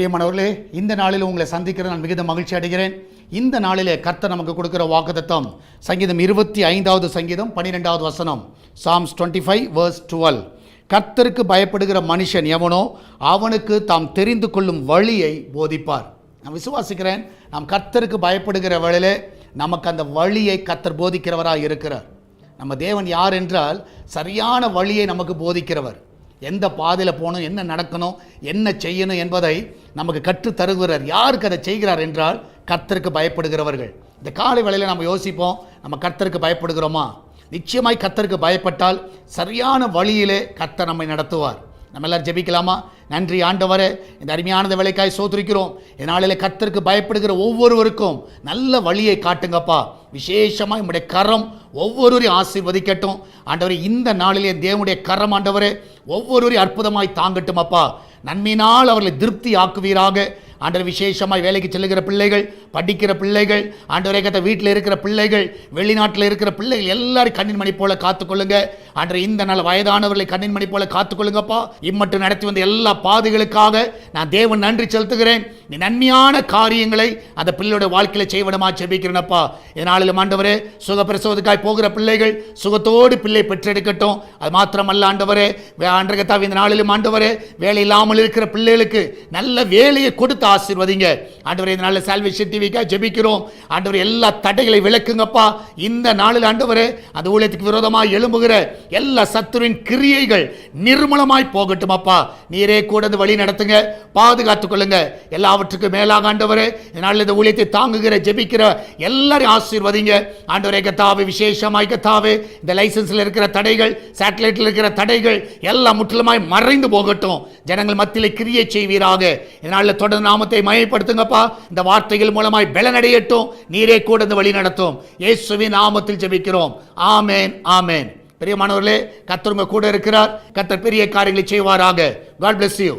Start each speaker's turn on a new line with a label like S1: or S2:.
S1: பிரியமானவர்களே, இந்த நாளில் உங்களை சந்திக்கிற நான் மிகுந்த மகிழ்ச்சி அடைகிறேன். இந்த நாளிலே கர்த்தர் நமக்கு கொடுக்கிற வாக்குத்தத்தம் சங்கீதம் 25வது சங்கீதம் 12வது வசனம், Psalms 25 verse 12. கர்த்தருக்கு பயப்படுகிற மனுஷன் எவனோ அவனுக்கு தாம் தெரிந்து கொள்ளும் வழியை போதிப்பார். நான் விசுவாசிக்கிறேன், நாம் கர்த்தருக்கு பயப்படுகிற வழியிலே நமக்கு அந்த வழியை கர்த்தர் போதிக்கிறவராக இருக்கிறார். நம்ம தேவன் யார் என்றால் சரியான வழியை நமக்கு போதிக்கிறவர். எந்த பாதையில் போகணும், என்ன நடக்கணும், என்ன செய்யணும் என்பதை நமக்கு கற்றுத் தருகிறார். யாருக்கு அதை செய்கிறார் என்றால் கர்த்தருக்கு பயப்படுகிறவர்கள். இந்த காலை வேளையில் நம்ம யோசிப்போம், நம்ம கர்த்தருக்கு பயப்படுகிறோமா? நிச்சயமாய் கர்த்தருக்கு பயப்பட்டால் சரியான வழியிலே கர்த்தர் நம்மை நடத்துவார். நம்ம எல்லாரும் ஜெபிக்கலாமா? நன்றி ஆண்டவரே, இந்த அருமையான வேலைக்காய் சோதரிக்கிறோம். இதனாலே கர்த்தருக்கு பயப்படுகிற ஒவ்வொருவருக்கும் நல்ல வழியை காட்டுங்கப்பா. விசேஷமாக உங்களுடைய கரம் ஒவ்வொருவரையும் ஆசீர்வதிக்கட்டும் ஆண்டவரே. இந்த நாளிலே தேவனுடைய கரம் ஆண்டவரே ஒவ்வொருவரையும் அற்புதமாய் தாங்கட்டும் அப்பா. நன்மையினால் அவர்களை திருப்தி ஆக்குவீராக ஆண்டவர். விசேஷமாய் வேலைக்கு செல்லுகிற பிள்ளைகள், படிக்கிற பிள்ளைகள் ஆண்டவரே, வீட்டில் இருக்கிற பிள்ளைகள், வெளிநாட்டில் இருக்கிற பிள்ளைகள் எல்லாரும் கண்ணின் மணி போல காத்துக்கொள்ளுங்க ஆண்டவர். இந்த நாள் வயதானவர்களை கண்ணின் மணி போல காத்துக்கொள்ளுங்கப்பா. இம்மட்டும் நடத்தி வந்த எல்லா பாதைகளுக்காக நான் தேவன் நன்றி செலுத்துகிறேன். நீ நன்மையான காரியங்களை அந்த பிள்ளையோட வாழ்க்கையில் செய்வனமா செபிக்கிறேனப்பா. இதனாலும் ஆண்டவரே, சுகப்பிரசவத்துக்காய் போகிற பிள்ளைகள் சுகத்தோடு பிள்ளை பெற்றெடுக்கட்டும். அது மாத்திரமல்ல ஆண்டவரே, ஆண்டகத்தாவி இந்த நாளிலும் ஆண்டவரே, வேலை இல்லாமல் இருக்கிற பிள்ளைகளுக்கு நல்ல வேலையை கொடுத்து ஆசீர்வதிங்க ஆண்டவரே. இந்த நாளில் சால்வேஷன் டிவிக்காக ஜெபிக்கிறோம் ஆண்டவரே. எல்லா தடைகளை விலக்குங்கப்பா. இந்த நாளில் ஆண்டவரே, அந்த ஊழியத்துக்கு விரோதமாக எழும்புகிற எல்லா சத்துருவின் கிரியைகள் நிர்மூலமாய் போகட்டும் அப்பா. நீரே கூட வழி நடத்துங்க, பாதுகாத்துக் கொள்ளுங்க. எல்லாவற்றுக்கும் மேலாக ஆண்டவரே, இந்த நாளில் இந்த ஊழியத்தை தாங்குகிற ஜெபிக்கிற எல்லாரையும் ஆசீர்வதிங்க ஆண்டவரே. கத்தாவே, விசேஷமாய் கத்தாவே, இந்த லைசன்ஸில் இருக்கிற தடைகள், சேட்டலைட்டில் இருக்கிற தடைகள் எல்லாம் முற்றிலுமாய் மறைந்து போகட்டும். ஜனங்கள் மத்தியில் கிரியை செய்வீராக. இதனால தொடர்ந்து நாமத்தை மகிமைப்படுத்துங்கப்பா. இந்த வார்த்தைகள் மூலமாய் பலனடையட்டும். நீரே கூட வழி நடத்தும். இயேசுவின் நாமத்தில் ஜெபிக்கிறோம். ஆமென், ஆமென். பிரியமானவர்களே, கர்த்தர் உங்க கூட இருக்கிறார். கர்த்தர் பெரிய காரியங்களை செய்வாராக. God bless you.